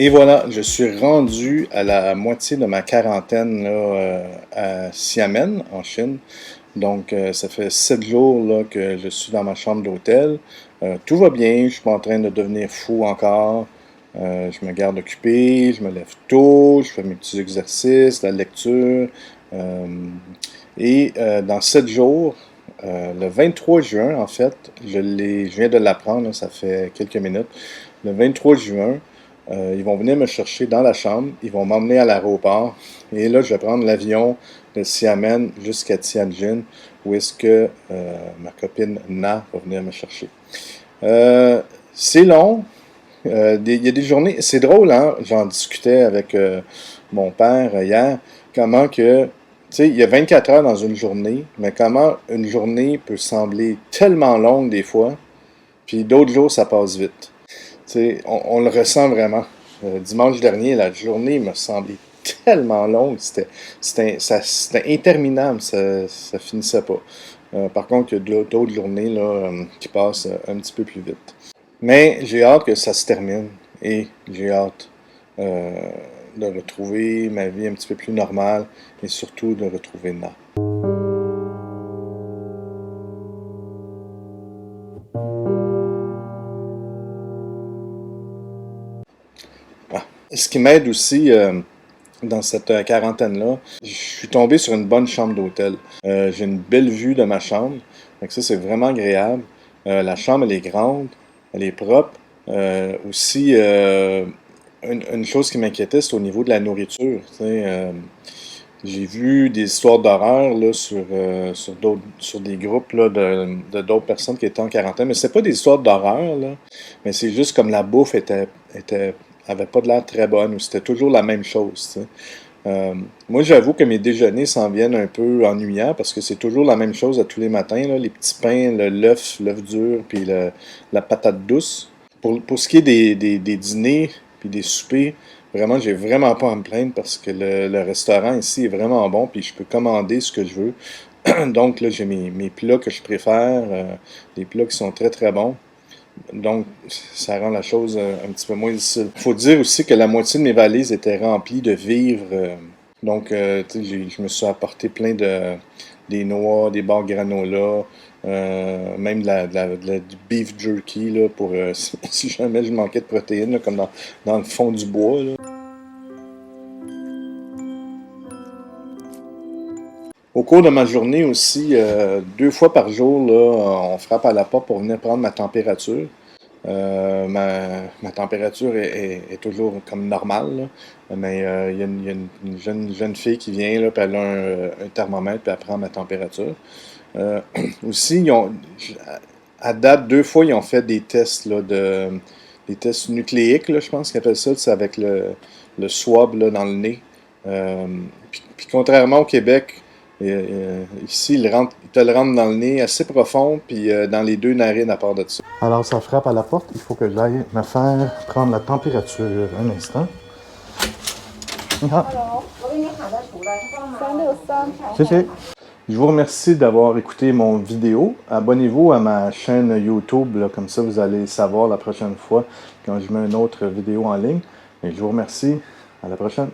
Et voilà, je suis rendu à la moitié de ma quarantaine là, à Xiamen, en Chine. Donc, ça fait 7 jours là, que je suis dans ma chambre d'hôtel. Tout va bien, je ne suis pas en train de devenir fou encore. Je me garde occupé, je me lève tôt, je fais mes petits exercices, la lecture. Euh, dans 7 jours, le 23 juin, en fait, je viens de l'apprendre, ça fait quelques minutes. Le 23 juin, ils vont venir me chercher dans la chambre, ils vont m'emmener à l'aéroport. Et là, je vais prendre l'avion de Xiamen jusqu'à Tianjin, où est-ce que ma copine Na va venir me chercher. C'est long. Il y a des journées, c'est drôle, hein? J'en discutais avec mon père hier, comment que, tu sais, il y a 24 heures dans une journée, mais comment une journée peut sembler tellement longue des fois, puis d'autres jours, ça passe vite. Tu sais, on le ressent vraiment. Dimanche dernier, la journée me semblait tellement longue, c'était interminable, ça finissait pas. Par contre, il y a d'autres journées là, qui passent un petit peu plus vite. Mais j'ai hâte que ça se termine et j'ai hâte euh, de retrouver ma vie un petit peu plus normale et surtout de retrouver Na. Ah. Ce qui m'aide aussi dans cette quarantaine-là, je suis tombé sur une bonne chambre d'hôtel. J'ai une belle vue de ma chambre, donc ça c'est vraiment agréable. La chambre elle est grande, elle est propre. Aussi, une chose qui m'inquiétait, c'est au niveau de la nourriture. Tu sais, j'ai vu des histoires d'horreur là, sur des groupes là, de d'autres personnes qui étaient en quarantaine. Mais c'est pas des histoires d'horreur, là, mais c'est juste comme la bouffe avait pas de l'air très bonne, ou c'était toujours la même chose. Tu sais. Moi, j'avoue que mes déjeuners s'en viennent un peu ennuyants parce que c'est toujours la même chose à tous les matins, là, les petits pains, l'œuf dur, puis la patate douce. Pour ce qui est des dîners puis des soupers, vraiment, j'ai vraiment pas à me plaindre parce que le restaurant ici est vraiment bon, puis je peux commander ce que je veux. Donc là, j'ai mes plats que je préfère, des plats qui sont très très bons. Donc, ça rend la chose un petit peu moins difficile. Il faut dire aussi que la moitié de mes valises étaient remplies de vivres. Donc, tu sais, je me suis apporté plein des noix, des barres granola, même du beef jerky là, pour si jamais je manquais de protéines, là, comme dans le fond du bois. Là. Au cours de ma journée aussi, 2 fois par jour, là, on frappe à la porte pour venir prendre ma température. Ma température est toujours comme normale, là. Mais il y a une jeune fille qui vient, là, puis elle a un thermomètre, puis elle prend ma température. Euh, aussi, à date, 2 fois, ils ont fait des tests, là, des tests nucléiques, là, je pense qu'ils appellent ça, c'est avec le swab là, dans le nez. Euh, puis contrairement au Québec, ici, ils te le rentrent dans le nez assez profond, puis dans les 2 narines à part de ça. Alors, ça frappe à la porte. Il faut que j'aille me faire prendre la température. Un instant. Ah. Je vous remercie d'avoir écouté mon vidéo. Abonnez-vous à ma chaîne YouTube, là, comme ça vous allez savoir la prochaine fois quand je mets une autre vidéo en ligne. Et je vous remercie. À la prochaine.